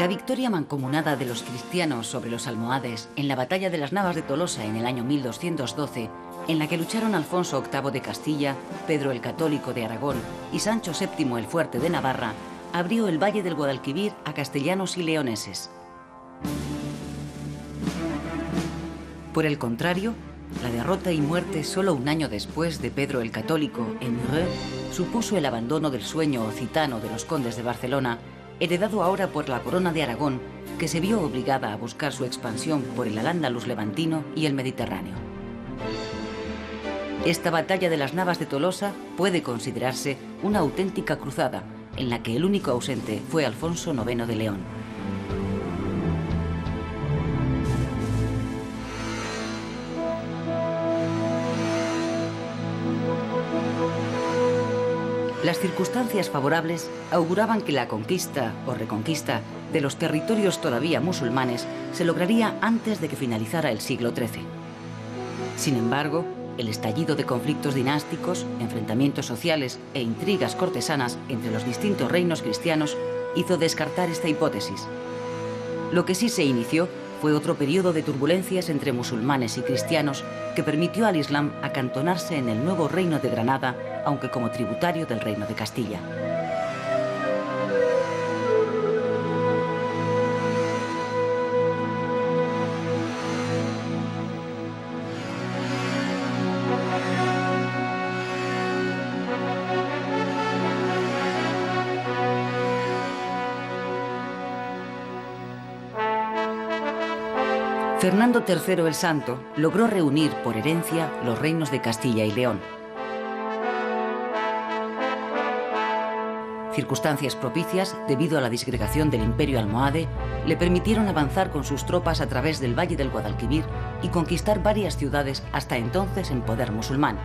La victoria mancomunada de los cristianos sobre los almohades en la batalla de las Navas de Tolosa en el año 1212, en la que lucharon Alfonso VIII de Castilla, Pedro el Católico de Aragón y Sancho VII el Fuerte de Navarra, abrió el Valle del Guadalquivir a castellanos y leoneses. Por el contrario, la derrota y muerte solo un año después de Pedro el Católico en Mureux supuso el abandono del sueño occitano de los condes de Barcelona, heredado ahora por la corona de Aragón, que se vio obligada a buscar su expansión por el Al-Ándalus levantino y el Mediterráneo. Esta batalla de las Navas de Tolosa puede considerarse una auténtica cruzada, en la que el único ausente fue Alfonso IX de León. Las circunstancias favorables auguraban que la conquista o reconquista de los territorios todavía musulmanes se lograría antes de que finalizara el siglo XIII. Sin embargo, el estallido de conflictos dinásticos, enfrentamientos sociales e intrigas cortesanas entre los distintos reinos cristianos hizo descartar esta hipótesis. Lo que sí se inició fue otro periodo de turbulencias entre musulmanes y cristianos que permitió al Islam acantonarse en el nuevo reino de Granada, aunque como tributario del reino de Castilla. Fernando III el Santo logró reunir por herencia los reinos de Castilla y León. Circunstancias propicias, debido a la disgregación del Imperio almohade, le permitieron avanzar con sus tropas a través del Valle del Guadalquivir y conquistar varias ciudades hasta entonces en poder musulmán.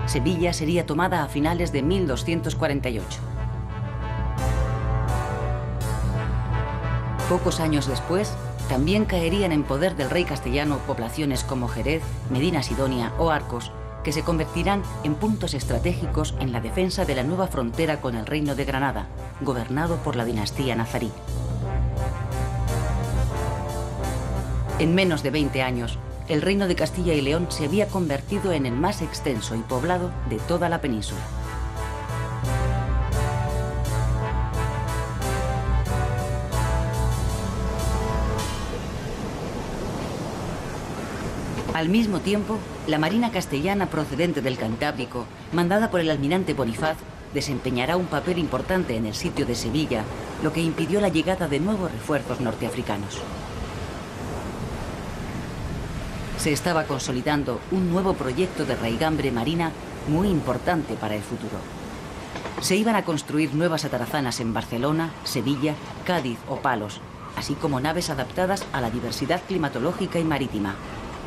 Sevilla sería tomada a finales de 1248. Pocos años después, también caerían en poder del rey castellano poblaciones como Jerez, Medina Sidonia o Arcos, que se convertirán en puntos estratégicos en la defensa de la nueva frontera con el reino de Granada, gobernado por la dinastía nazarí. En menos de 20 años, el reino de Castilla y León se había convertido en el más extenso y poblado de toda la península. Al mismo tiempo, la marina castellana procedente del Cantábrico, mandada por el almirante Bonifaz, desempeñará un papel importante en el sitio de Sevilla, lo que impidió la llegada de nuevos refuerzos norteafricanos. Se estaba consolidando un nuevo proyecto de raigambre marina muy importante para el futuro. Se iban a construir nuevas atarazanas en Barcelona, Sevilla, Cádiz o Palos, así como naves adaptadas a la diversidad climatológica y marítima.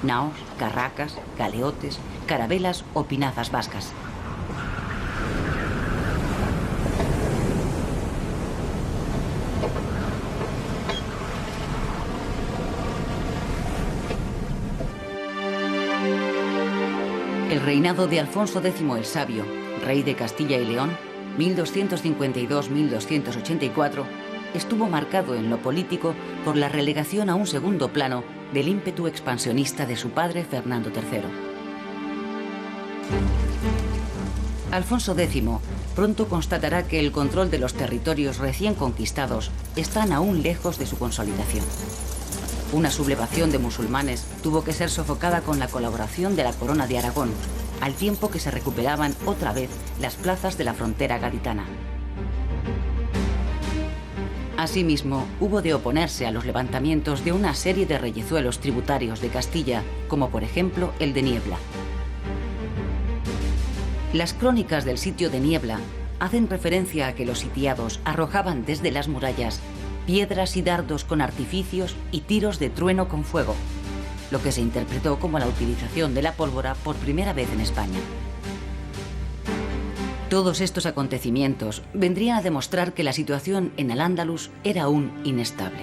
Naos, carracas, galeotes, carabelas o pinazas vascas. El reinado de Alfonso X el Sabio, rey de Castilla y León, 1252-1284, estuvo marcado en lo político por la relegación a un segundo plano del ímpetu expansionista de su padre Fernando III. Alfonso X pronto constatará que el control de los territorios recién conquistados están aún lejos de su consolidación. Una sublevación de musulmanes tuvo que ser sofocada con la colaboración de la Corona de Aragón, al tiempo que se recuperaban otra vez las plazas de la frontera gaditana. Asimismo, hubo de oponerse a los levantamientos de una serie de reyezuelos tributarios de Castilla, como por ejemplo el de Niebla. Las crónicas del sitio de Niebla hacen referencia a que los sitiados arrojaban desde las murallas piedras y dardos con artificios y tiros de trueno con fuego, lo que se interpretó como la utilización de la pólvora por primera vez en España. Todos estos acontecimientos vendrían a demostrar que la situación en Al-Ándalus era aún inestable.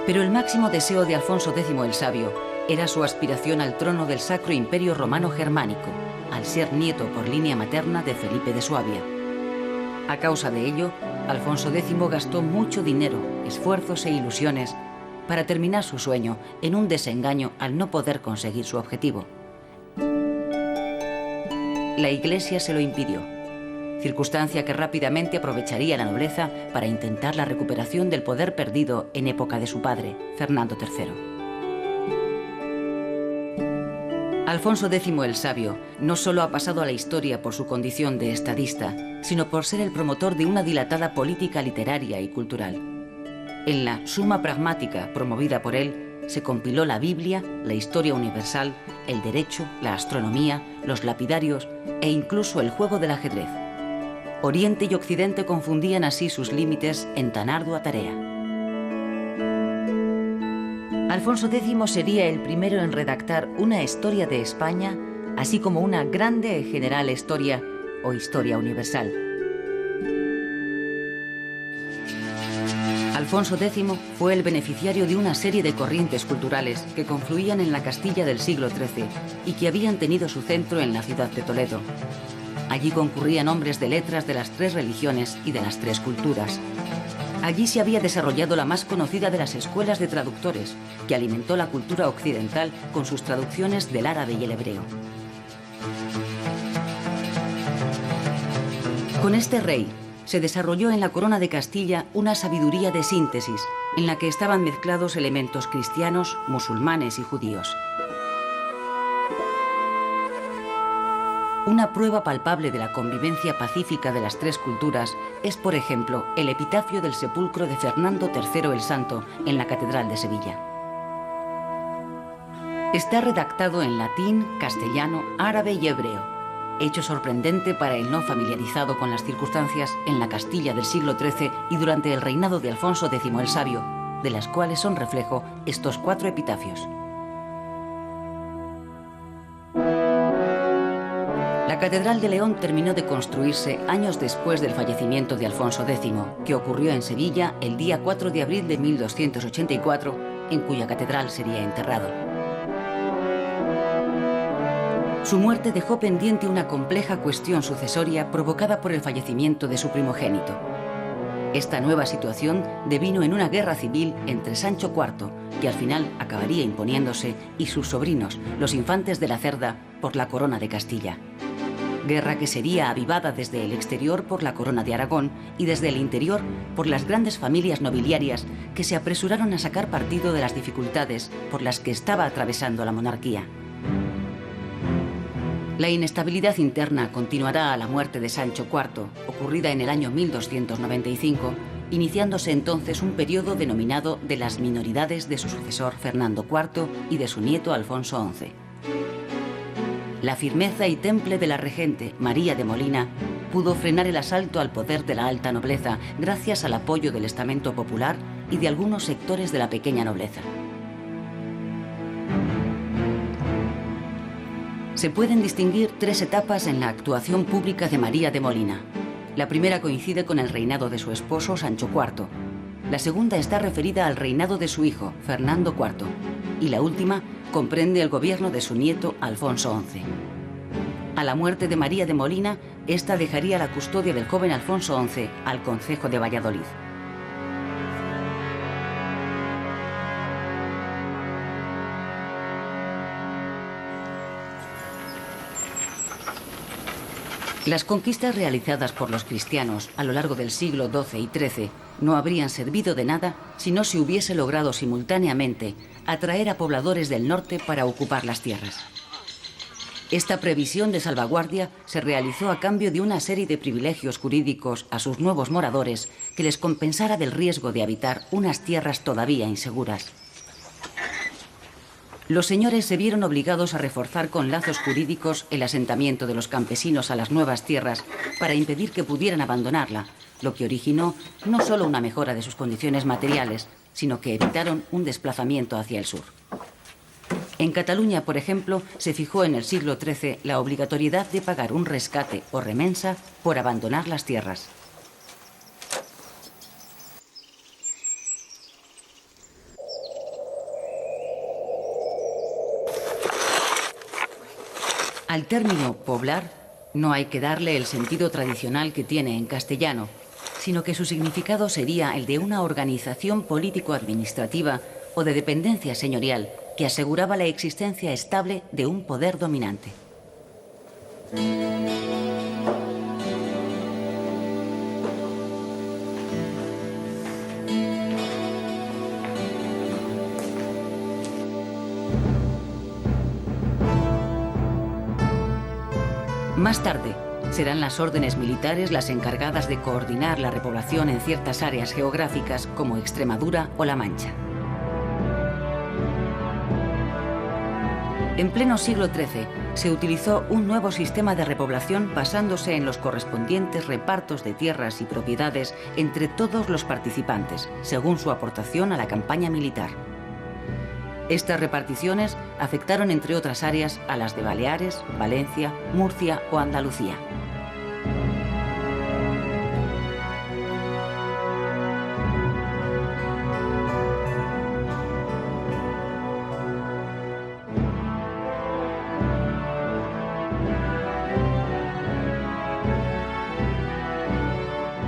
Pero el máximo deseo de Alfonso X el Sabio era su aspiración al trono del Sacro Imperio Romano Germánico, al ser nieto por línea materna de Felipe de Suabia. A causa de ello, Alfonso X gastó mucho dinero, esfuerzos e ilusiones para terminar su sueño en un desengaño al no poder conseguir su objetivo. La Iglesia se lo impidió, circunstancia que rápidamente aprovecharía la nobleza para intentar la recuperación del poder perdido en época de su padre, Fernando III. Alfonso X el Sabio no solo ha pasado a la historia por su condición de estadista, sino por ser el promotor de una dilatada política literaria y cultural. En la Summa Pragmática, promovida por él, se compiló la Biblia, la historia universal, el derecho, la astronomía, los lapidarios e incluso el juego del ajedrez. Oriente y Occidente confundían así sus límites en tan ardua tarea. Alfonso X sería el primero en redactar una historia de España, así como una grande y general historia o historia universal. Alfonso X fue el beneficiario de una serie de corrientes culturales que confluían en la Castilla del siglo XIII y que habían tenido su centro en la ciudad de Toledo. Allí concurrían hombres de letras de las tres religiones y de las tres culturas. Allí se había desarrollado la más conocida de las escuelas de traductores, que alimentó la cultura occidental con sus traducciones del árabe y el hebreo. Con este rey se desarrolló en la corona de Castilla una sabiduría de síntesis, en la que estaban mezclados elementos cristianos, musulmanes y judíos. Una prueba palpable de la convivencia pacífica de las tres culturas es, por ejemplo, el epitafio del sepulcro de Fernando III el Santo en la Catedral de Sevilla. Está redactado en latín, castellano, árabe y hebreo, hecho sorprendente para el no familiarizado con las circunstancias en la Castilla del siglo XIII y durante el reinado de Alfonso X el Sabio, de las cuales son reflejo estos 4 epitafios. La Catedral de León terminó de construirse años después del fallecimiento de Alfonso X, que ocurrió en Sevilla el día 4 de abril de 1284, en cuya catedral sería enterrado. Su muerte dejó pendiente una compleja cuestión sucesoria provocada por el fallecimiento de su primogénito. Esta nueva situación devino en una guerra civil entre Sancho IV, que al final acabaría imponiéndose, y sus sobrinos, los infantes de la Cerda, por la corona de Castilla. Guerra que sería avivada desde el exterior por la corona de Aragón y desde el interior por las grandes familias nobiliarias que se apresuraron a sacar partido de las dificultades por las que estaba atravesando la monarquía. La inestabilidad interna continuará a la muerte de Sancho IV, ocurrida en el año 1295, iniciándose entonces un periodo denominado de las minoridades de su sucesor Fernando IV y de su nieto Alfonso XI. La firmeza y temple de la regente María de Molina pudo frenar el asalto al poder de la alta nobleza gracias al apoyo del estamento popular y de algunos sectores de la pequeña nobleza. Se pueden distinguir 3 etapas en la actuación pública de María de Molina. La primera coincide con el reinado de su esposo Sancho IV. La segunda está referida al reinado de su hijo, Fernando IV. Y la última comprende el gobierno de su nieto, Alfonso XI. A la muerte de María de Molina, esta dejaría la custodia del joven Alfonso XI al Concejo de Valladolid. Las conquistas realizadas por los cristianos a lo largo del siglo XII y XIII no habrían servido de nada si no se hubiese logrado simultáneamente atraer a pobladores del norte para ocupar las tierras. Esta previsión de salvaguardia se realizó a cambio de una serie de privilegios jurídicos a sus nuevos moradores que les compensara del riesgo de habitar unas tierras todavía inseguras. Los señores se vieron obligados a reforzar con lazos jurídicos el asentamiento de los campesinos a las nuevas tierras para impedir que pudieran abandonarla, lo que originó no solo una mejora de sus condiciones materiales, sino que evitaron un desplazamiento hacia el sur. En Cataluña, por ejemplo, se fijó en el siglo XIII la obligatoriedad de pagar un rescate o remensa por abandonar las tierras. Al término poblar No hay que darle el sentido tradicional que tiene en castellano, sino que su significado sería el de una organización político-administrativa o de dependencia señorial que aseguraba la existencia estable de un poder dominante. Más tarde, serán las órdenes militares las encargadas de coordinar la repoblación en ciertas áreas geográficas como Extremadura o La Mancha. En pleno siglo XIII se utilizó un nuevo sistema de repoblación basándose en los correspondientes repartos de tierras y propiedades entre todos los participantes, según su aportación a la campaña militar. Estas reparticiones afectaron, entre otras áreas, a las de Baleares, Valencia, Murcia o Andalucía.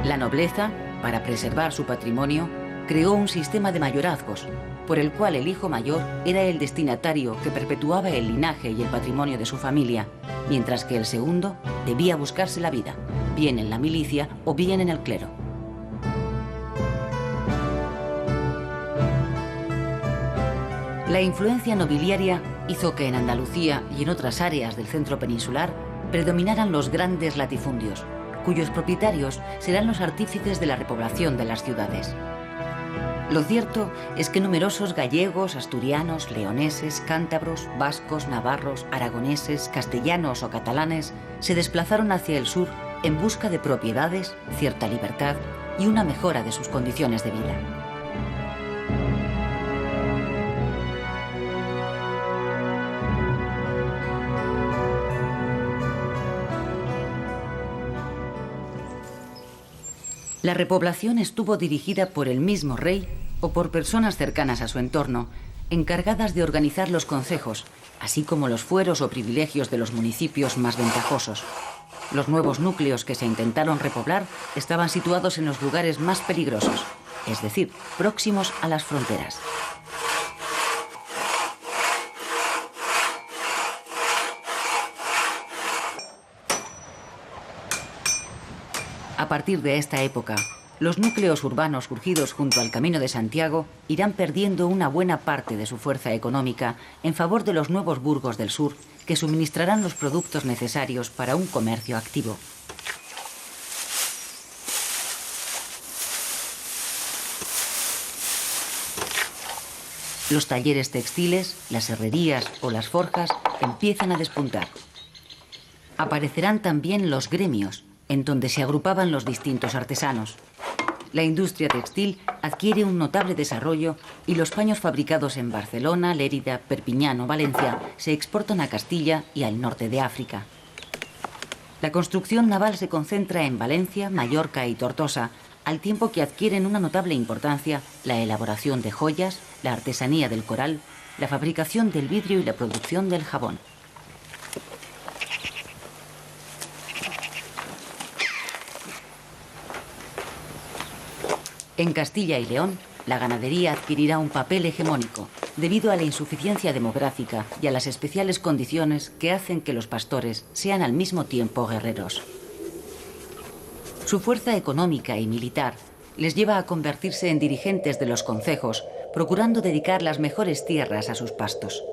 La nobleza, para preservar su patrimonio, creó un sistema de mayorazgos, por el cual el hijo mayor era el destinatario que perpetuaba el linaje y el patrimonio de su familia, mientras que el segundo debía buscarse la vida, bien en la milicia o bien en el clero. La influencia nobiliaria hizo que en Andalucía y en otras áreas del centro peninsular predominaran los grandes latifundios, cuyos propietarios serán los artífices de la repoblación de las ciudades. Lo cierto es que numerosos gallegos, asturianos, leoneses, cántabros, vascos, navarros, aragoneses, castellanos o catalanes se desplazaron hacia el sur en busca de propiedades, cierta libertad y una mejora de sus condiciones de vida. La repoblación estuvo dirigida por el mismo rey o por personas cercanas a su entorno, encargadas de organizar los concejos, así como los fueros o privilegios de los municipios más ventajosos. Los nuevos núcleos que se intentaron repoblar estaban situados en los lugares más peligrosos, es decir, próximos a las fronteras. A partir de esta época, los núcleos urbanos surgidos junto al Camino de Santiago irán perdiendo una buena parte de su fuerza económica en favor de los nuevos burgos del sur, que suministrarán los productos necesarios para un comercio activo. Los talleres textiles, las herrerías o las forjas empiezan a despuntar. Aparecerán también los gremios, en donde se agrupaban los distintos artesanos. La industria textil adquiere un notable desarrollo y los paños fabricados en Barcelona, Lérida, Perpiñán o Valencia se exportan a Castilla y al norte de África. La construcción naval se concentra en Valencia, Mallorca y Tortosa, al tiempo que adquieren una notable importancia la elaboración de joyas, la artesanía del coral, la fabricación del vidrio y la producción del jabón. En Castilla y León, la ganadería adquirirá un papel hegemónico, debido a la insuficiencia demográfica y a las especiales condiciones que hacen que los pastores sean al mismo tiempo guerreros. Su fuerza económica y militar les lleva a convertirse en dirigentes de los concejos, procurando dedicar las mejores tierras a sus pastos.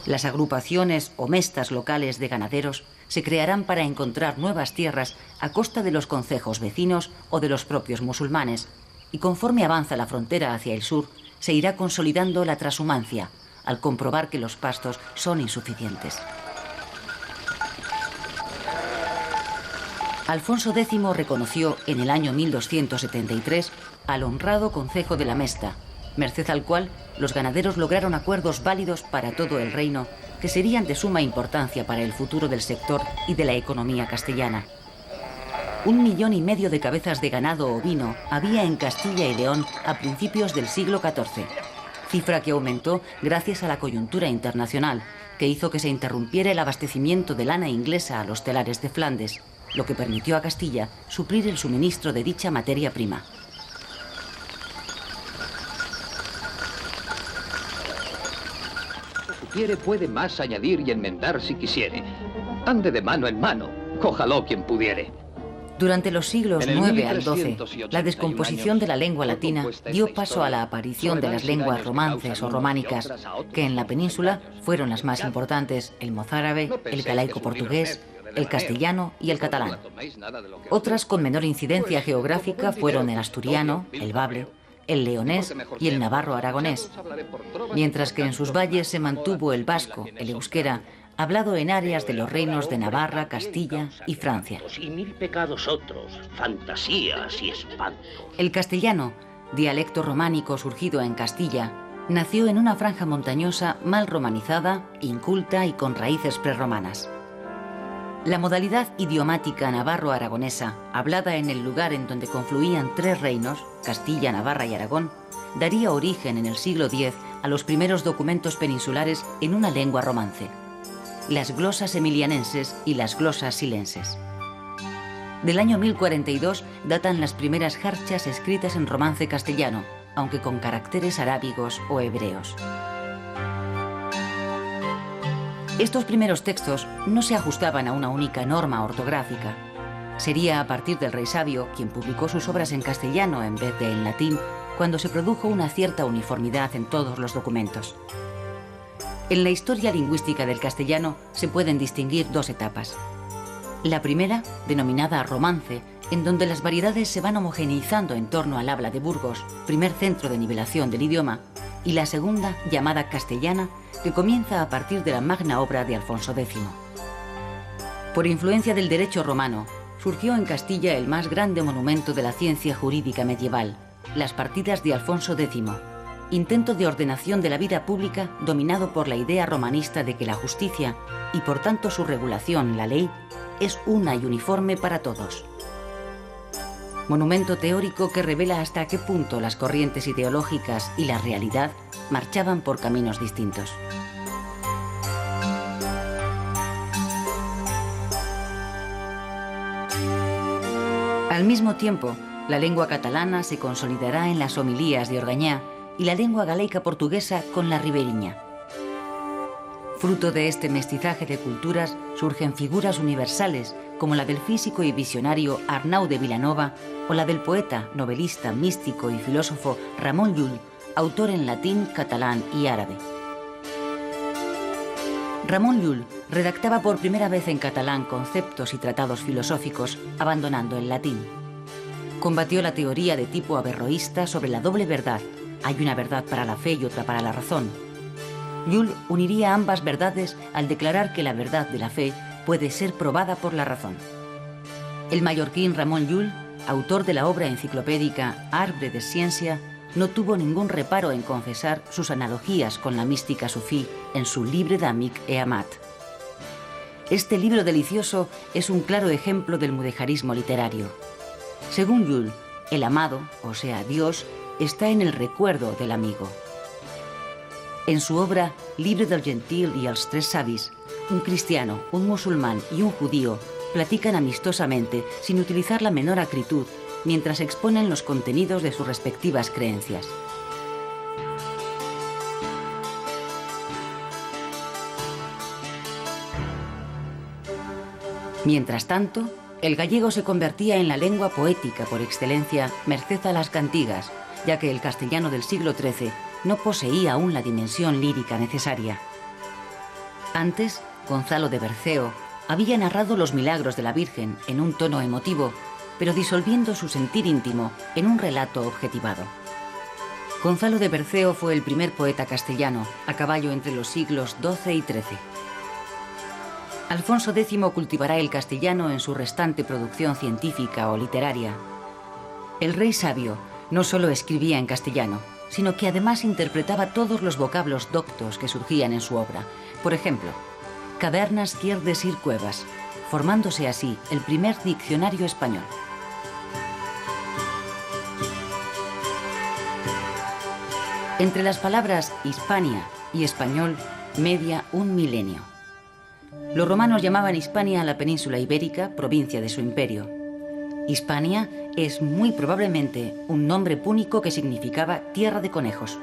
Las agrupaciones o mestas locales de ganaderos se crearán para encontrar nuevas tierras a costa de los concejos vecinos o de los propios musulmanes, y conforme avanza la frontera hacia el sur, se irá consolidando la trashumancia, al comprobar que los pastos son insuficientes. Alfonso X reconoció en el año 1273 al honrado Concejo de la Mesta, merced al cual los ganaderos lograron acuerdos válidos para todo el reino que serían de suma importancia para el futuro del sector y de la economía castellana. 1,5 millones de cabezas de ganado ovino había en Castilla y León a principios del siglo XIV, cifra que aumentó gracias a la coyuntura internacional, que hizo que se interrumpiera el abastecimiento de lana inglesa a los telares de Flandes, lo que permitió a Castilla suplir el suministro de dicha materia prima. Si quiere, puede más añadir y enmendar si quisiere. Ande de mano en mano, cójalo quien pudiere. Durante los siglos IX al XII, la descomposición de la lengua latina dio paso a la aparición de las lenguas romances o románicas, que en la península fueron las más importantes: el mozárabe, el galaico-portugués, el castellano y el catalán. Otras con menor incidencia geográfica fueron el asturiano, el bable, el leonés y el navarro-aragonés, mientras que en sus valles se mantuvo el vasco, el euskera, hablado en áreas de los reinos de Navarra, Castilla y Francia. Y mil pecados otros, fantasías y espantos. El castellano, dialecto románico surgido en Castilla, nació en una franja montañosa mal romanizada, inculta y con raíces prerromanas. La modalidad idiomática navarro-aragonesa, hablada en el lugar en donde confluían tres reinos, Castilla, Navarra y Aragón, daría origen en el siglo X a los primeros documentos peninsulares en una lengua romance: las glosas emilianenses y las glosas silenses. Del año 1042 datan las primeras jarchas escritas en romance castellano, aunque con caracteres arábigos o hebreos. Estos primeros textos no se ajustaban a una única norma ortográfica. Sería a partir del Rey Sabio, quien publicó sus obras en castellano en vez de en latín, cuando se produjo una cierta uniformidad en todos los documentos. En la historia lingüística del castellano se pueden distinguir dos etapas. La primera, denominada romance, en donde las variedades se van homogeneizando en torno al habla de Burgos, primer centro de nivelación del idioma, y la segunda, llamada castellana, que comienza a partir de la magna obra de Alfonso X. Por influencia del derecho romano, surgió en Castilla el más grande monumento de la ciencia jurídica medieval, las Partidas de Alfonso X, intento de ordenación de la vida pública dominado por la idea romanista de que la justicia, y por tanto su regulación, la ley, es una y uniforme para todos. Monumento teórico que revela hasta qué punto las corrientes ideológicas y la realidad marchaban por caminos distintos. Al mismo tiempo, la lengua catalana se consolidará en las homilías de Orgañá y la lengua galaica portuguesa con la riberiña. Fruto de este mestizaje de culturas surgen figuras universales como la del físico y visionario Arnau de Vilanova o la del poeta, novelista, místico y filósofo Ramon Llull, autor en latín, catalán y árabe. Ramon Llull redactaba por primera vez en catalán conceptos y tratados filosóficos, abandonando el latín. Combatió la teoría de tipo averroísta sobre la doble verdad: hay una verdad para la fe y otra para la razón. Llull uniría ambas verdades al declarar que la verdad de la fe puede ser probada por la razón. El mallorquín Ramon Llull, autor de la obra enciclopédica Arbre de Ciencia, no tuvo ningún reparo en confesar sus analogías con la mística sufí en su Libre d'Amic e Amat. Este libro delicioso es un claro ejemplo del mudejarismo literario. Según Llull, el amado, o sea, Dios, está en el recuerdo del amigo. En su obra Llibre del Gentil y els tres savis, un cristiano, un musulmán y un judío platican amistosamente sin utilizar la menor acritud mientras exponen los contenidos de sus respectivas creencias. Mientras tanto, el gallego se convertía en la lengua poética por excelencia merced a las cantigas, ya que el castellano del siglo XIII no poseía aún la dimensión lírica necesaria. Antes, Gonzalo de Berceo había narrado los milagros de la Virgen en un tono emotivo, pero disolviendo su sentir íntimo en un relato objetivado. Gonzalo de Berceo fue el primer poeta castellano, a caballo entre los siglos XII y XIII. Alfonso X cultivará el castellano en su restante producción científica o literaria. El Rey Sabio no solo escribía en castellano, sino que además interpretaba todos los vocablos doctos que surgían en su obra. Por ejemplo, cavernas quier decir cuevas, formándose así el primer diccionario español. Entre las palabras Hispania y español media un milenio. Los romanos llamaban Hispania a la península ibérica, provincia de su imperio. Hispania es muy probablemente un nombre púnico que significaba tierra de conejos.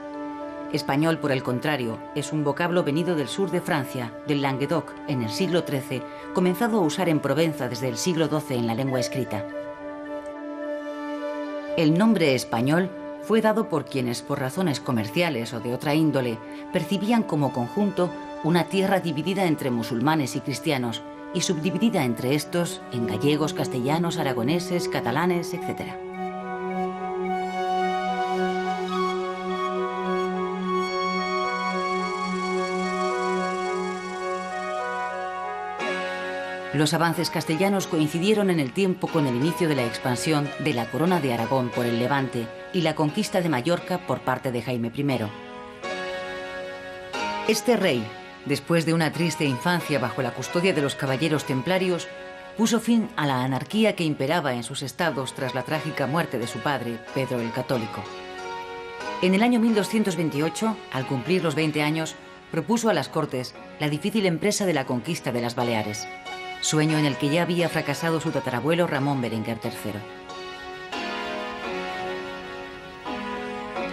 Español, por el contrario, es un vocablo venido del sur de Francia, del Languedoc, en el siglo XIII, comenzado a usar en Provenza desde el siglo XII en la lengua escrita. El nombre español fue dado por quienes, por razones comerciales o de otra índole, percibían como conjunto una tierra dividida entre musulmanes y cristianos y subdividida entre estos en gallegos, castellanos, aragoneses, catalanes, etc. Los avances castellanos coincidieron en el tiempo con el inicio de la expansión de la Corona de Aragón por el Levante y la conquista de Mallorca por parte de Jaime I. Este rey, después de una triste infancia bajo la custodia de los caballeros templarios, puso fin a la anarquía que imperaba en sus estados tras la trágica muerte de su padre, Pedro el Católico. En el año 1228, al cumplir los 20 años, propuso a las Cortes la difícil empresa de la conquista de las Baleares, sueño en el que ya había fracasado su tatarabuelo Ramón Berenguer III.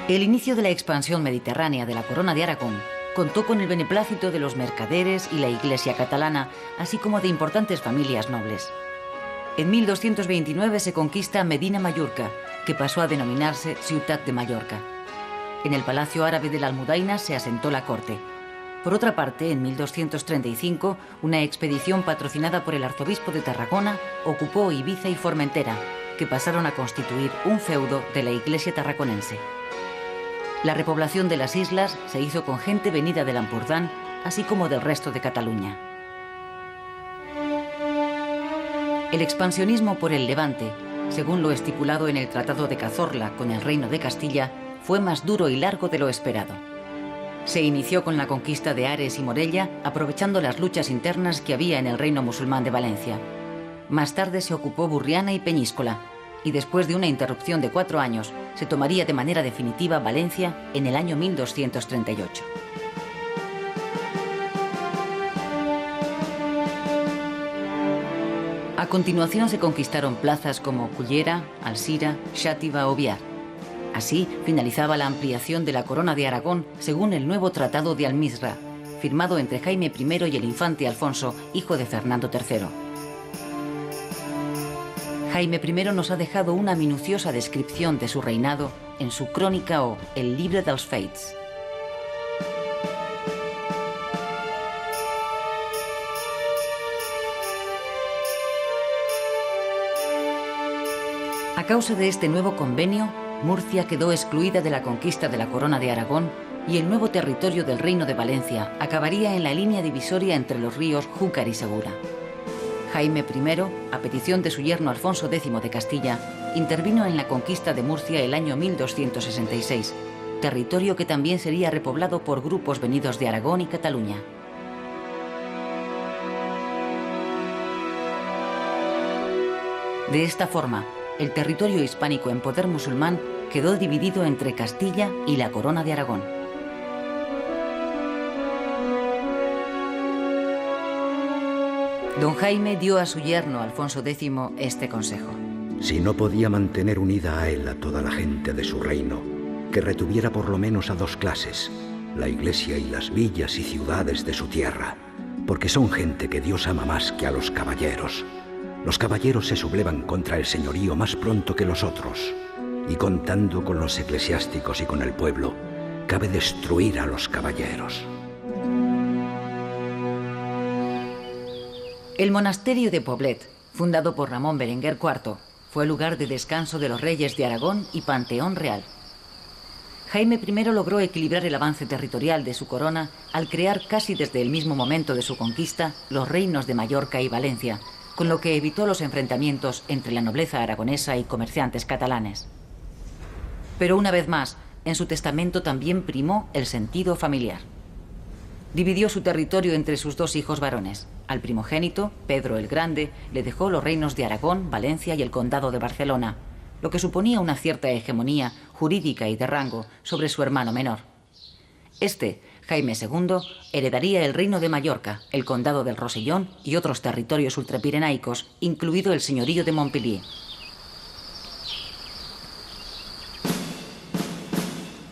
El inicio de la expansión mediterránea de la Corona de Aragón contó con el beneplácito de los mercaderes y la Iglesia catalana, así como de importantes familias nobles. En 1229 se conquista Medina Mallorca, que pasó a denominarse Ciutat de Mallorca. En el Palacio Árabe de la Almudaina se asentó la corte. Por otra parte, en 1235, una expedición patrocinada por el arzobispo de Tarragona ocupó Ibiza y Formentera, que pasaron a constituir un feudo de la Iglesia tarraconense. La repoblación de las islas se hizo con gente venida del Ampurdán, así como del resto de Cataluña. El expansionismo por el Levante, según lo estipulado en el Tratado de Cazorla con el Reino de Castilla, fue más duro y largo de lo esperado. Se inició con la conquista de Ares y Morella, aprovechando las luchas internas que había en el reino musulmán de Valencia. Más tarde se ocupó Burriana y Peñíscola, y después de una interrupción de 4 años, se tomaría de manera definitiva Valencia en el año 1238. A continuación se conquistaron plazas como Cullera, Alsira, Xàtiva o Biar. Así finalizaba la ampliación de la Corona de Aragón según el nuevo Tratado de Almizra, firmado entre Jaime I y el infante Alfonso, hijo de Fernando III. Jaime I nos ha dejado una minuciosa descripción de su reinado en su crónica o El Llibre dels Fets. A causa de este nuevo convenio, Murcia quedó excluida de la conquista de la Corona de Aragón y el nuevo territorio del Reino de Valencia acabaría en la línea divisoria entre los ríos Júcar y Segura. Jaime I, a petición de su yerno Alfonso X de Castilla, intervino en la conquista de Murcia el año 1266, territorio que también sería repoblado por grupos venidos de Aragón y Cataluña. De esta forma, el territorio hispánico en poder musulmán quedó dividido entre Castilla y la Corona de Aragón. Don Jaime dio a su yerno Alfonso X este consejo. Si no podía mantener unida a él a toda la gente de su reino, que retuviera por lo menos a 2 clases, la iglesia y las villas y ciudades de su tierra, porque son gente que Dios ama más que a los caballeros. Los caballeros se sublevan contra el señorío más pronto que los otros, y contando con los eclesiásticos y con el pueblo, cabe destruir a los caballeros. El monasterio de Poblet, fundado por Ramón Berenguer IV, fue lugar de descanso de los reyes de Aragón y panteón real. Jaime I logró equilibrar el avance territorial de su corona al crear casi desde el mismo momento de su conquista los reinos de Mallorca y Valencia, con lo que evitó los enfrentamientos entre la nobleza aragonesa y comerciantes catalanes. Pero una vez más, en su testamento también primó el sentido familiar. Dividió su territorio entre sus 2 hijos varones. Al primogénito, Pedro el Grande, le dejó los reinos de Aragón, Valencia y el condado de Barcelona, lo que suponía una cierta hegemonía jurídica y de rango sobre su hermano menor. Este Jaime II heredaría el reino de Mallorca, el condado del Rosellón y otros territorios ultrapirenaicos, incluido el señorío de Montpellier.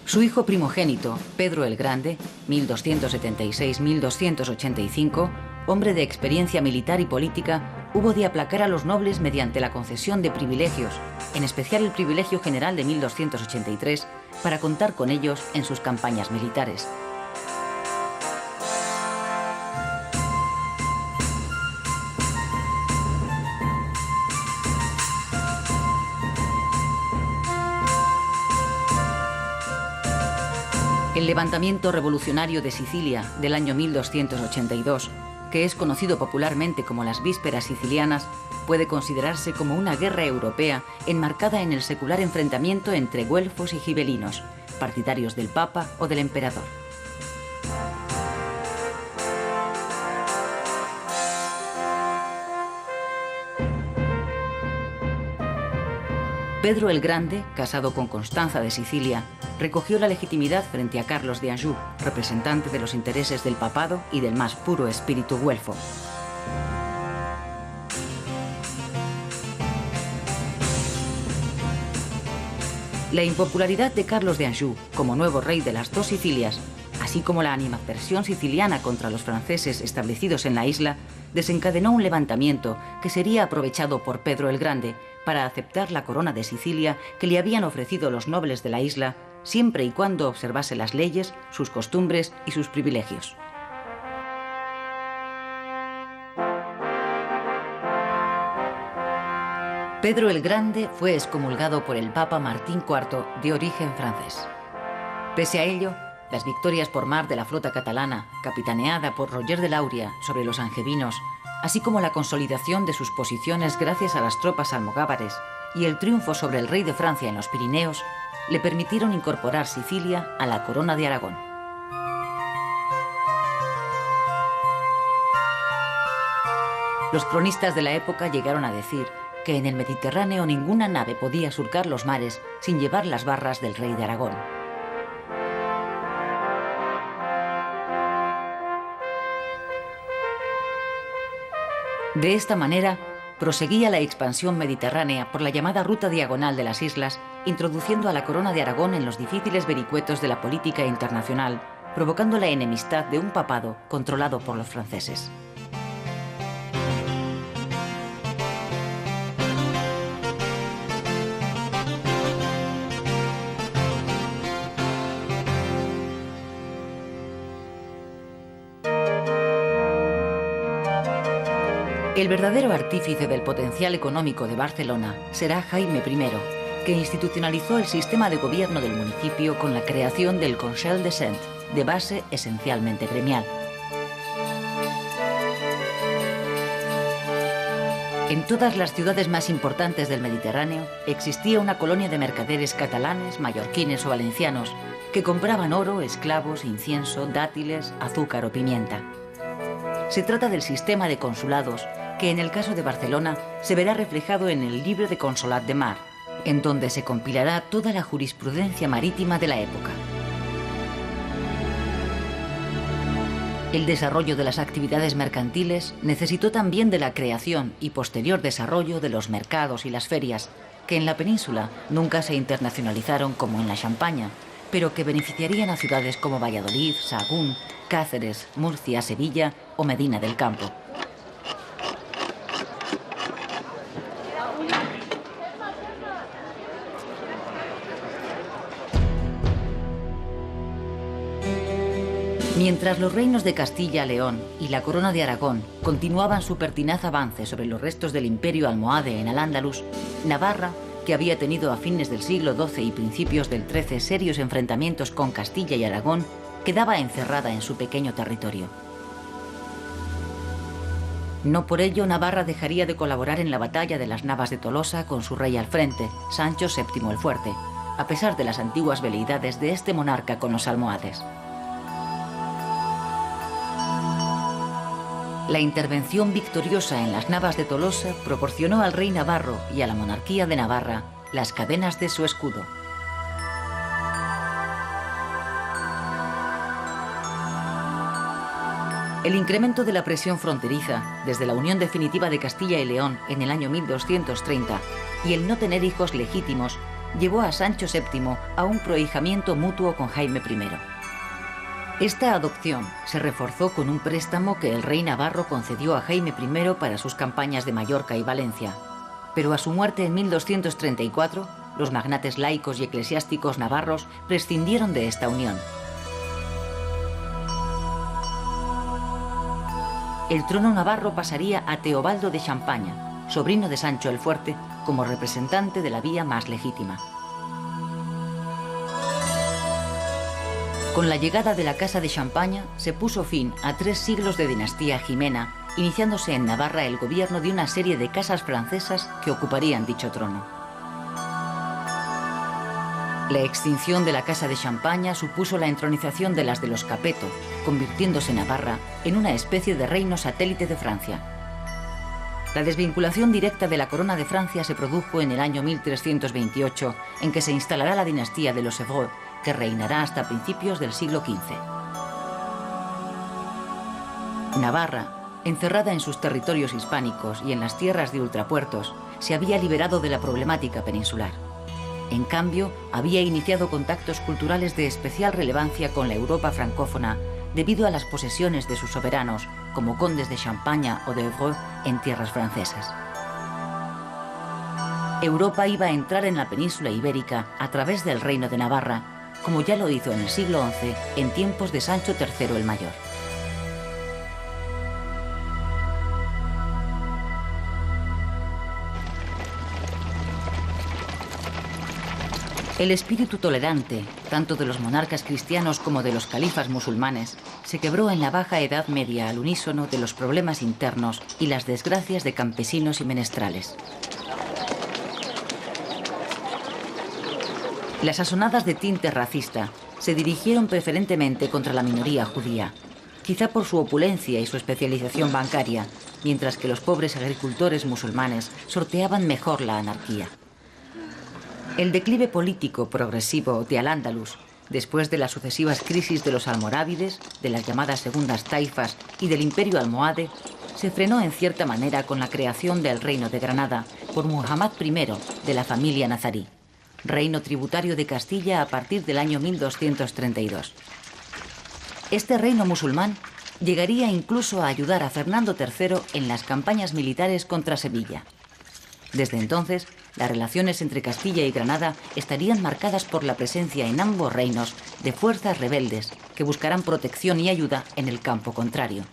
Su hijo primogénito, Pedro el Grande, 1276-1285, hombre de experiencia militar y política, hubo de aplacar a los nobles mediante la concesión de privilegios, en especial el privilegio general de 1283, para contar con ellos en sus campañas militares. El levantamiento revolucionario de Sicilia del año 1282, que es conocido popularmente como las Vísperas Sicilianas, puede considerarse como una guerra europea enmarcada en el secular enfrentamiento entre güelfos y gibelinos, partidarios del Papa o del Emperador. Pedro el Grande, casado con Constanza de Sicilia, recogió la legitimidad frente a Carlos de Anjou, representante de los intereses del papado y del más puro espíritu güelfo. La impopularidad de Carlos de Anjou como nuevo rey de las dos Sicilias, así como la animadversión siciliana contra los franceses establecidos en la isla, desencadenó un levantamiento que sería aprovechado por Pedro el Grande para aceptar la corona de Sicilia que le habían ofrecido los nobles de la isla, siempre y cuando observase las leyes, sus costumbres y sus privilegios. Pedro el Grande fue excomulgado por el Papa Martín IV, de origen francés. Pese a ello, las victorias por mar de la flota catalana, capitaneada por Roger de Lauria sobre los angevinos, así como la consolidación de sus posiciones gracias a las tropas almogávares y el triunfo sobre el rey de Francia en los Pirineos, le permitieron incorporar Sicilia a la corona de Aragón. Los cronistas de la época llegaron a decir que en el Mediterráneo ninguna nave podía surcar los mares sin llevar las barras del rey de Aragón. De esta manera, proseguía la expansión mediterránea por la llamada ruta diagonal de las islas, introduciendo a la corona de Aragón en los difíciles vericuetos de la política internacional, provocando la enemistad de un papado controlado por los franceses. El verdadero artífice del potencial económico de Barcelona será Jaime I, que institucionalizó el sistema de gobierno del municipio con la creación del Consell de Cent, de base esencialmente gremial. En todas las ciudades más importantes del Mediterráneo existía una colonia de mercaderes catalanes, mallorquines o valencianos que compraban oro, esclavos, incienso, dátiles, azúcar o pimienta. Se trata del sistema de consulados que en el caso de Barcelona se verá reflejado en el Libro de Consolat de Mar, en donde se compilará toda la jurisprudencia marítima de la época. El desarrollo de las actividades mercantiles necesitó también de la creación y posterior desarrollo de los mercados y las ferias, que en la península nunca se internacionalizaron como en la Champaña, pero que beneficiarían a ciudades como Valladolid, Sahagún, Cáceres, Murcia, Sevilla o Medina del Campo. Mientras los reinos de Castilla, León y la Corona de Aragón continuaban su pertinaz avance sobre los restos del imperio almohade en Al-Ándalus, Navarra, que había tenido a fines del siglo XII y principios del XIII serios enfrentamientos con Castilla y Aragón, quedaba encerrada en su pequeño territorio. No por ello Navarra dejaría de colaborar en la batalla de las Navas de Tolosa con su rey al frente, Sancho VII el Fuerte, a pesar de las antiguas veleidades de este monarca con los almohades. La intervención victoriosa en las Navas de Tolosa proporcionó al rey navarro y a la monarquía de Navarra las cadenas de su escudo. El incremento de la presión fronteriza, desde la unión definitiva de Castilla y León en el año 1230 y el no tener hijos legítimos, llevó a Sancho VII a un prohijamiento mutuo con Jaime I. Esta adopción se reforzó con un préstamo que el rey navarro concedió a Jaime I para sus campañas de Mallorca y Valencia. Pero a su muerte en 1234, los magnates laicos y eclesiásticos navarros prescindieron de esta unión. El trono navarro pasaría a Teobaldo de Champaña, sobrino de Sancho el Fuerte, como representante de la vía más legítima. Con la llegada de la Casa de Champaña se puso fin a 3 siglos de dinastía jimena, iniciándose en Navarra el gobierno de una serie de casas francesas que ocuparían dicho trono. La extinción de la Casa de Champaña supuso la entronización de las de los Capeto, convirtiéndose Navarra en una especie de reino satélite de Francia. La desvinculación directa de la corona de Francia se produjo en el año 1328, en que se instalará la dinastía de los Evreux, que reinará hasta principios del siglo XV. Navarra, encerrada en sus territorios hispánicos y en las tierras de ultrapuertos, se había liberado de la problemática peninsular. En cambio, había iniciado contactos culturales de especial relevancia con la Europa francófona debido a las posesiones de sus soberanos, como condes de Champaña o de Evreux, en tierras francesas. Europa iba a entrar en la península ibérica a través del Reino de Navarra, como ya lo hizo en el siglo XI en tiempos de Sancho III el Mayor. El espíritu tolerante, tanto de los monarcas cristianos como de los califas musulmanes, se quebró en la Baja Edad Media al unísono de los problemas internos y las desgracias de campesinos y menestrales. Las asonadas de tinte racista se dirigieron preferentemente contra la minoría judía, quizá por su opulencia y su especialización bancaria, mientras que los pobres agricultores musulmanes sorteaban mejor la anarquía. El declive político progresivo de Al-Ándalus, después de las sucesivas crisis de los almorávides, de las llamadas segundas taifas y del imperio almohade, se frenó en cierta manera con la creación del Reino de Granada por Muhammad I de la familia nazarí, reino tributario de Castilla a partir del año 1232. Este reino musulmán llegaría incluso a ayudar a Fernando III en las campañas militares contra Sevilla. Desde entonces, las relaciones entre Castilla y Granada estarían marcadas por la presencia en ambos reinos de fuerzas rebeldes que buscarán protección y ayuda en el campo contrario.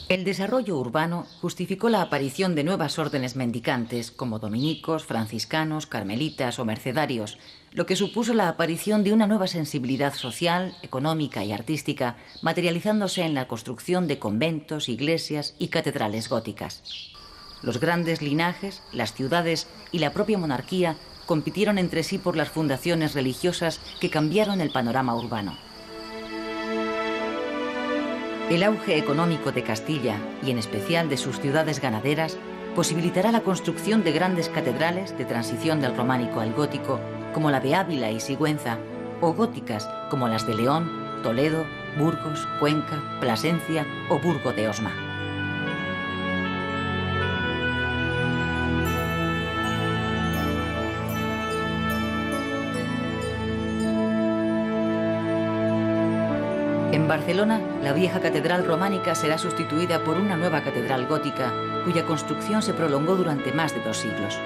El desarrollo urbano justificó la aparición de nuevas órdenes mendicantes como dominicos, franciscanos, carmelitas o mercedarios, lo que supuso la aparición de una nueva sensibilidad social, económica y artística, materializándose en la construcción de conventos, iglesias y catedrales góticas. Los grandes linajes, las ciudades y la propia monarquía compitieron entre sí por las fundaciones religiosas que cambiaron el panorama urbano. El auge económico de Castilla, y en especial de sus ciudades ganaderas, posibilitará la construcción de grandes catedrales de transición del románico al gótico, como la de Ávila y Sigüenza, o góticas como las de León, Toledo, Burgos, Cuenca, Plasencia o Burgo de Osma. En Barcelona, la vieja catedral románica será sustituida por una nueva catedral gótica, cuya construcción se prolongó durante más de 2 siglos.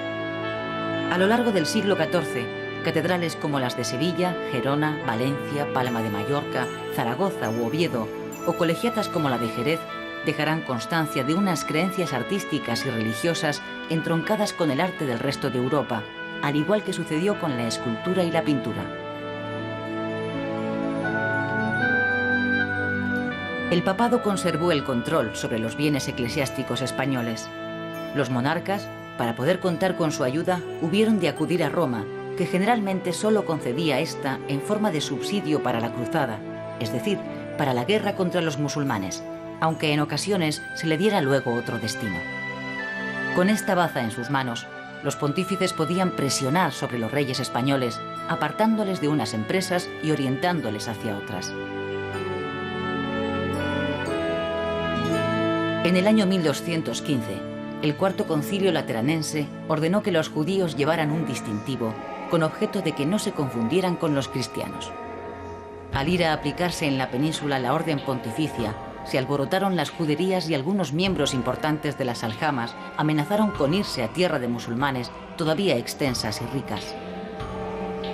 A lo largo del siglo XIV, catedrales como las de Sevilla, Gerona, Valencia, Palma de Mallorca, Zaragoza u Oviedo, o colegiatas como la de Jerez, dejarán constancia de unas creencias artísticas y religiosas entroncadas con el arte del resto de Europa, al igual que sucedió con la escultura y la pintura. El papado conservó el control sobre los bienes eclesiásticos españoles. Los monarcas, para poder contar con su ayuda, hubieron de acudir a Roma, que generalmente solo concedía esta en forma de subsidio para la cruzada, es decir, para la guerra contra los musulmanes, aunque en ocasiones se le diera luego otro destino. Con esta baza en sus manos, los pontífices podían presionar sobre los reyes españoles, apartándoles de unas empresas y orientándoles hacia otras. En el año 1215, el Cuarto Concilio Lateranense ordenó que los judíos llevaran un distintivo con objeto de que no se confundieran con los cristianos. Al ir a aplicarse en la península la orden pontificia, se alborotaron las juderías y algunos miembros importantes de las aljamas amenazaron con irse a tierra de musulmanes todavía extensas y ricas.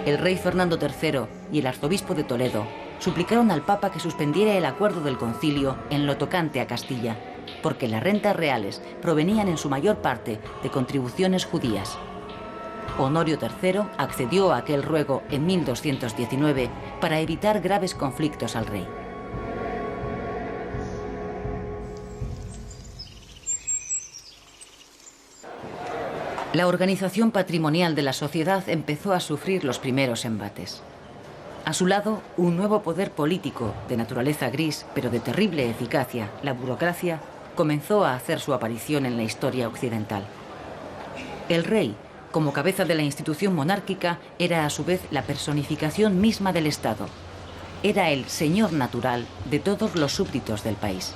El rey Fernando III y el arzobispo de Toledo suplicaron al Papa que suspendiera el acuerdo del concilio en lo tocante a Castilla, porque las rentas reales provenían en su mayor parte de contribuciones judías. Honorio III accedió a aquel ruego en 1219 para evitar graves conflictos al rey. La organización patrimonial de la sociedad empezó a sufrir los primeros embates. A su lado, un nuevo poder político, de naturaleza gris, pero de terrible eficacia, la burocracia, comenzó a hacer su aparición en la historia occidental. El rey, como cabeza de la institución monárquica, era a su vez la personificación misma del Estado. Era el señor natural de todos los súbditos del país.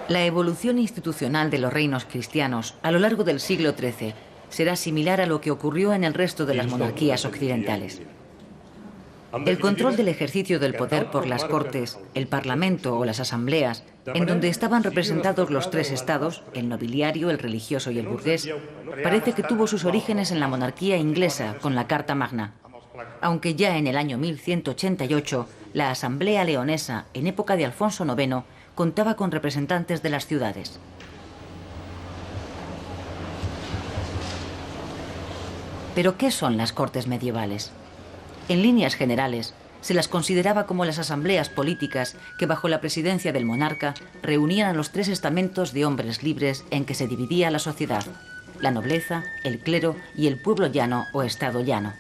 La evolución institucional de los reinos cristianos a lo largo del siglo XIII será similar a lo que ocurrió en el resto de las monarquías occidentales. El control del ejercicio del poder por las cortes, el parlamento o las asambleas, en donde estaban representados los tres estados, el nobiliario, el religioso y el burgués, parece que tuvo sus orígenes en la monarquía inglesa con la Carta Magna, aunque ya en el año 1188 la Asamblea Leonesa, en época de Alfonso IX, contaba con representantes de las ciudades. ¿Pero qué son las cortes medievales? En líneas generales, se las consideraba como las asambleas políticas que, bajo la presidencia del monarca, reunían a los tres estamentos de hombres libres en que se dividía la sociedad: la nobleza, el clero y el pueblo llano o estado llano.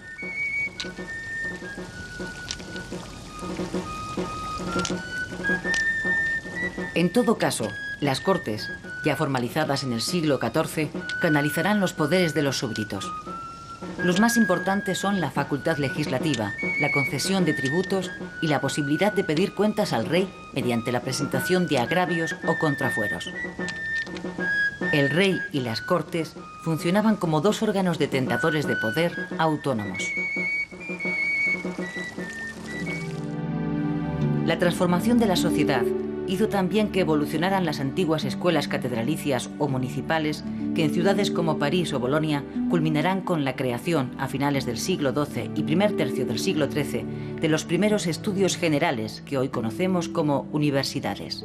En todo caso, las cortes, ya formalizadas en el siglo XIV, canalizarán los poderes de los súbditos. Los más importantes son la facultad legislativa, la concesión de tributos y la posibilidad de pedir cuentas al rey mediante la presentación de agravios o contrafueros. El rey y las cortes funcionaban como dos órganos detentadores de poder autónomos. La transformación de la sociedad hizo también que evolucionaran las antiguas escuelas catedralicias o municipales que en ciudades como París o Bolonia culminarán con la creación, a finales del siglo XII y primer tercio del siglo XIII, de los primeros estudios generales que hoy conocemos como universidades.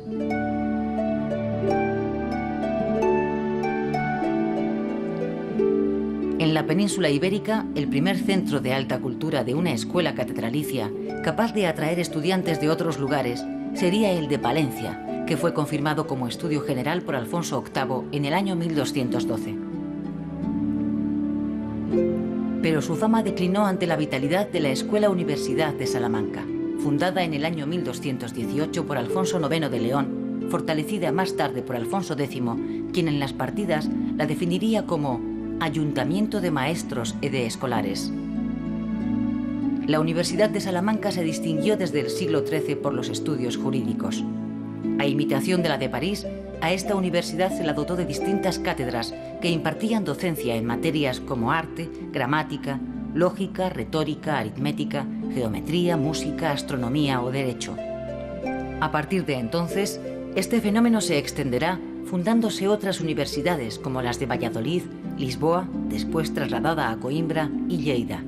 En la península ibérica, el primer centro de alta cultura de una escuela catedralicia capaz de atraer estudiantes de otros lugares sería el de Palencia, que fue confirmado como estudio general por Alfonso VIII en el año 1212. Pero su fama declinó ante la vitalidad de la Escuela Universidad de Salamanca, fundada en el año 1218 por Alfonso IX de León, fortalecida más tarde por Alfonso X, quien en las partidas la definiría como Ayuntamiento de Maestros y de Escolares. La Universidad de Salamanca se distinguió desde el siglo XIII por los estudios jurídicos. A imitación de la de París, a esta universidad se la dotó de distintas cátedras que impartían docencia en materias como arte, gramática, lógica, retórica, aritmética, geometría, música, astronomía o derecho. A partir de entonces, este fenómeno se extenderá fundándose otras universidades como las de Valladolid, Lisboa, después trasladada a Coimbra, y Lleida.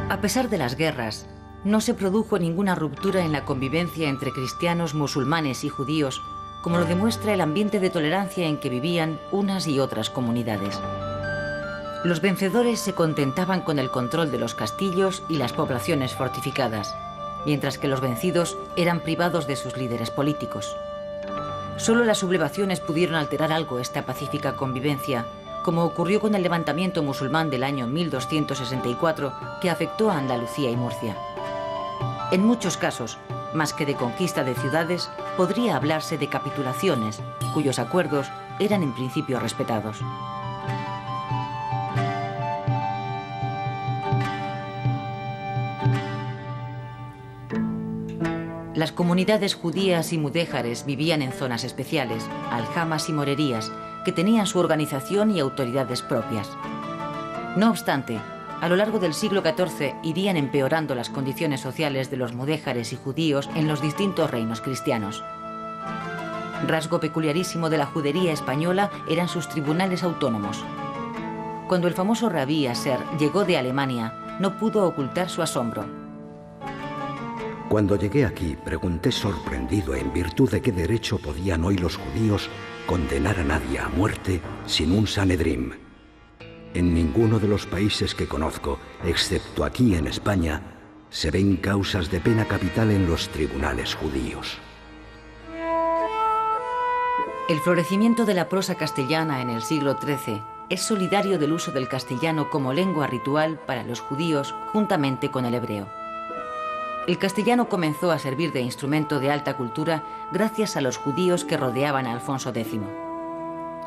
A pesar de las guerras, no se produjo ninguna ruptura en la convivencia entre cristianos, musulmanes y judíos, como lo demuestra el ambiente de tolerancia en que vivían unas y otras comunidades. Los vencedores se contentaban con el control de los castillos y las poblaciones fortificadas, mientras que los vencidos eran privados de sus líderes políticos. Solo las sublevaciones pudieron alterar algo esta pacífica convivencia, como ocurrió con el levantamiento musulmán del año 1264 que afectó a Andalucía y Murcia. En muchos casos, más que de conquista de ciudades, podría hablarse de capitulaciones, cuyos acuerdos eran en principio respetados. Las comunidades judías y mudéjares vivían en zonas especiales, aljamas y morerías, que tenían su organización y autoridades propias. No obstante, a lo largo del siglo XIV irían empeorando las condiciones sociales de los mudéjares y judíos en los distintos reinos cristianos. Rasgo peculiarísimo de la judería española eran sus tribunales autónomos. Cuando el famoso rabí Aser llegó de Alemania, no pudo ocultar su asombro. Cuando llegué aquí, pregunté sorprendido en virtud de qué derecho podían hoy los judíos condenar a nadie a muerte sin un Sanedrim. En ninguno de los países que conozco, excepto aquí en España, se ven causas de pena capital en los tribunales judíos. El florecimiento de la prosa castellana en el siglo XIII es solidario del uso del castellano como lengua ritual para los judíos juntamente con el hebreo. El castellano comenzó a servir de instrumento de alta cultura gracias a los judíos que rodeaban a Alfonso X.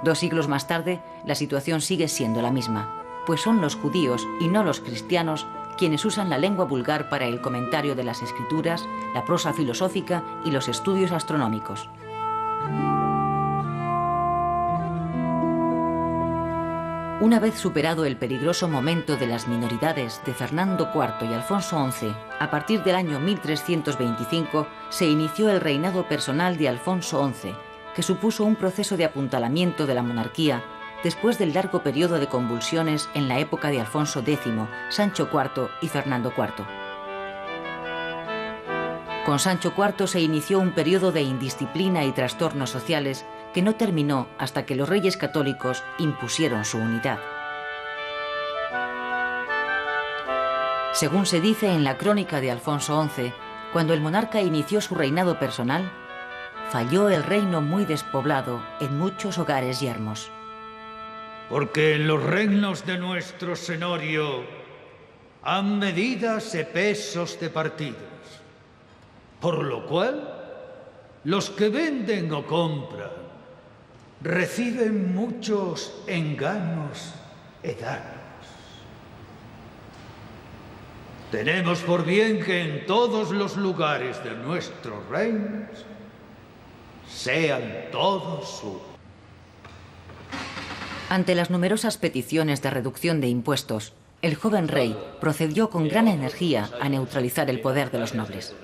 2 siglos más tarde, la situación sigue siendo la misma, pues son los judíos y no los cristianos quienes usan la lengua vulgar para el comentario de las escrituras, la prosa filosófica y los estudios astronómicos. Una vez superado el peligroso momento de las minoridades de Fernando IV y Alfonso XI, a partir del año 1325 se inició el reinado personal de Alfonso XI, que supuso un proceso de apuntalamiento de la monarquía después del largo periodo de convulsiones en la época de Alfonso X, Sancho IV y Fernando IV. Con Sancho IV se inició un periodo de indisciplina y trastornos sociales que no terminó hasta que los reyes católicos impusieron su unidad. Según se dice en la crónica de Alfonso XI, cuando el monarca inició su reinado personal, falló el reino muy despoblado en muchos hogares yermos. Porque en los reinos de nuestro senorio han medidas e pesos de partidos, por lo cual los que venden o compran reciben muchos engaños e danos. Tenemos por bien que en todos los lugares de nuestros reinos sean todos uno. Ante las numerosas peticiones de reducción de impuestos, el joven rey procedió con gran energía a neutralizar el poder de los nobles.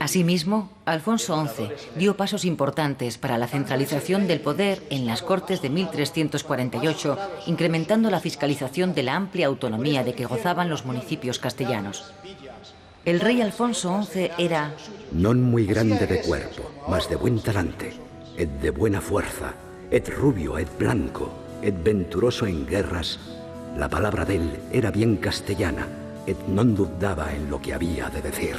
Asimismo, Alfonso XI dio pasos importantes para la centralización del poder en las Cortes de 1348, incrementando la fiscalización de la amplia autonomía de que gozaban los municipios castellanos. El rey Alfonso XI era non muy grande de cuerpo, mas de buen talante, et de buena fuerza, et rubio, et blanco, et venturoso en guerras. La palabra de él era bien castellana, et non dudaba en lo que había de decir.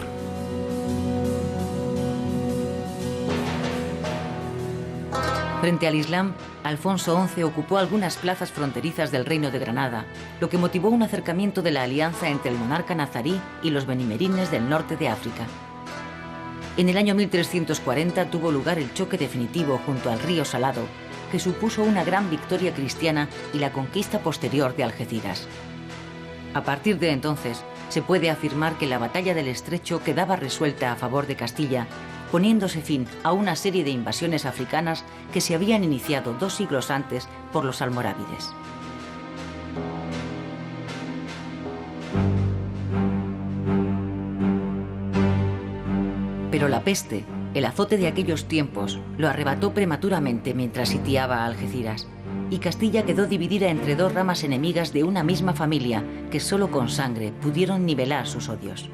Frente al Islam, Alfonso XI ocupó algunas plazas fronterizas del Reino de Granada, lo que motivó un acercamiento de la alianza entre el monarca nazarí y los benimerines del norte de África. En el año 1340 tuvo lugar el choque definitivo junto al río Salado, que supuso una gran victoria cristiana y la conquista posterior de Algeciras. A partir de entonces, se puede afirmar que la batalla del Estrecho quedaba resuelta a favor de Castilla, poniéndose fin a una serie de invasiones africanas que se habían iniciado 2 siglos antes por los almorávides. Pero la peste, el azote de aquellos tiempos, lo arrebató prematuramente mientras sitiaba a Algeciras, y Castilla quedó dividida entre 2 ramas enemigas de una misma familia que solo con sangre pudieron nivelar sus odios.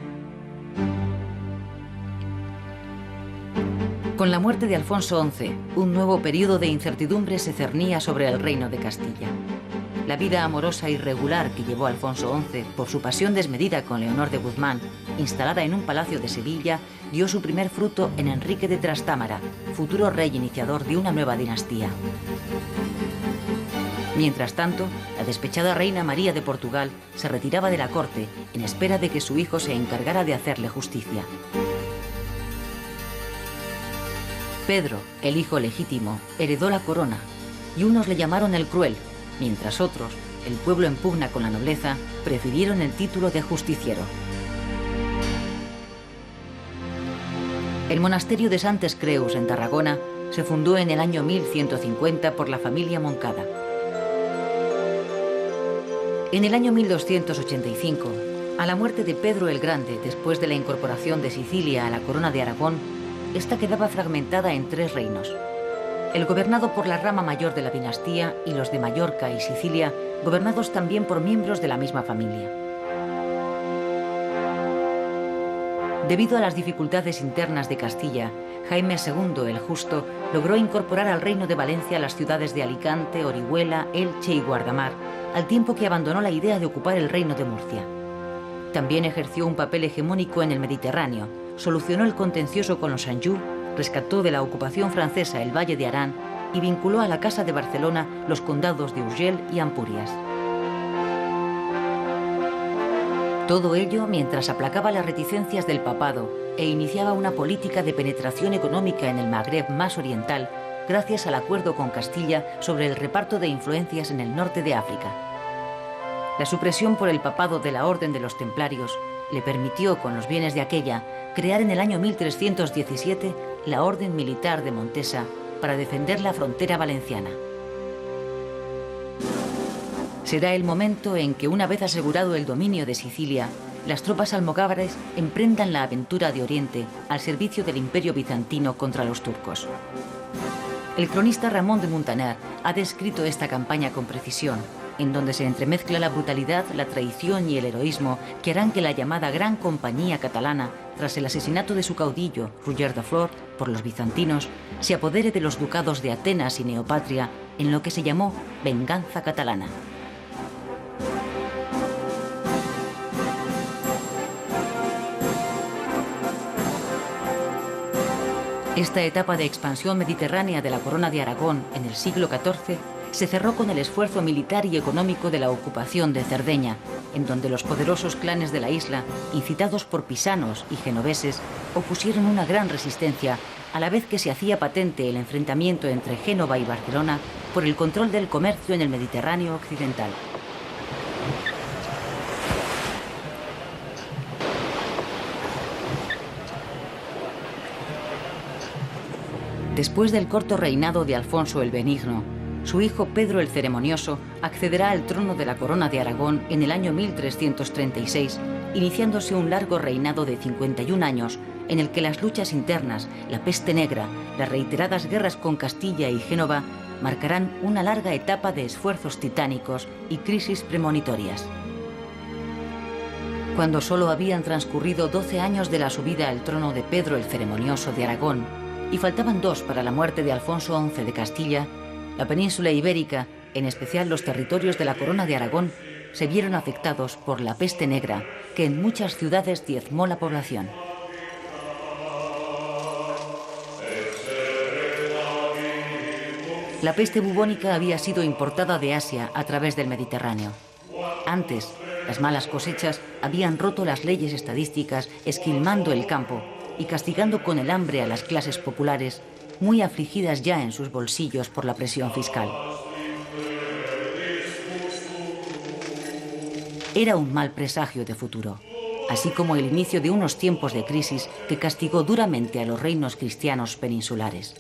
Con la muerte de Alfonso XI, un nuevo periodo de incertidumbre se cernía sobre el reino de Castilla. La vida amorosa irregular que llevó Alfonso XI por su pasión desmedida con Leonor de Guzmán, instalada en un palacio de Sevilla, dio su primer fruto en Enrique de Trastámara, futuro rey iniciador de una nueva dinastía. Mientras tanto, la despechada reina María de Portugal se retiraba de la corte en espera de que su hijo se encargara de hacerle justicia. Pedro, el hijo legítimo, heredó la corona, y unos le llamaron el Cruel, mientras otros, el pueblo en pugna con la nobleza, prefirieron el título de justiciero. El monasterio de Santes Creus, en Tarragona, se fundó en el año 1150 por la familia Moncada. En el año 1285, a la muerte de Pedro el Grande, después de la incorporación de Sicilia a la corona de Aragón, esta quedaba fragmentada en 3 reinos. El gobernado por la rama mayor de la dinastía y los de Mallorca y Sicilia, gobernados también por miembros de la misma familia. Debido a las dificultades internas de Castilla, Jaime II el Justo logró incorporar al reino de Valencia las ciudades de Alicante, Orihuela, Elche y Guardamar, al tiempo que abandonó la idea de ocupar el reino de Murcia. También ejerció un papel hegemónico en el Mediterráneo, solucionó el contencioso con los Anjou, rescató de la ocupación francesa el Valle de Arán y vinculó a la Casa de Barcelona los condados de Urgell y Ampurias. Todo ello mientras aplacaba las reticencias del papado e iniciaba una política de penetración económica en el Magreb más oriental gracias al acuerdo con Castilla sobre el reparto de influencias en el norte de África. La supresión por el papado de la Orden de los Templarios le permitió, con los bienes de aquella, crear en el año 1317 la Orden Militar de Montesa para defender la frontera valenciana. Será el momento en que, una vez asegurado el dominio de Sicilia, las tropas almogávares emprendan la aventura de Oriente al servicio del Imperio bizantino contra los turcos. El cronista Ramón de Muntaner ha descrito esta campaña con precisión, en donde se entremezcla la brutalidad, la traición y el heroísmo que harán que la llamada Gran Compañía Catalana, tras el asesinato de su caudillo, Roger de Flor, por los bizantinos, se apodere de los ducados de Atenas y Neopatria en lo que se llamó Venganza Catalana. Esta etapa de expansión mediterránea de la Corona de Aragón en el siglo XIV se cerró con el esfuerzo militar y económico de la ocupación de Cerdeña, en donde los poderosos clanes de la isla, incitados por pisanos y genoveses, opusieron una gran resistencia, a la vez que se hacía patente el enfrentamiento entre Génova y Barcelona por el control del comercio en el Mediterráneo occidental. Después del corto reinado de Alfonso el Benigno, su hijo Pedro el Ceremonioso accederá al trono de la Corona de Aragón en el año 1336, iniciándose un largo reinado de 51 años en el que las luchas internas, la peste negra, las reiteradas guerras con Castilla y Génova marcarán una larga etapa de esfuerzos titánicos y crisis premonitorias. Cuando solo habían transcurrido 12 años de la subida al trono de Pedro el Ceremonioso de Aragón y faltaban 2 para la muerte de Alfonso XI de Castilla, la península ibérica, en especial los territorios de la Corona de Aragón, se vieron afectados por la peste negra, que en muchas ciudades diezmó la población. La peste bubónica había sido importada de Asia a través del Mediterráneo. Antes, las malas cosechas habían roto las leyes estadísticas, esquilmando el campo y castigando con el hambre a las clases populares, muy afligidas ya en sus bolsillos por la presión fiscal. Era un mal presagio de futuro, así como el inicio de unos tiempos de crisis que castigó duramente a los reinos cristianos peninsulares.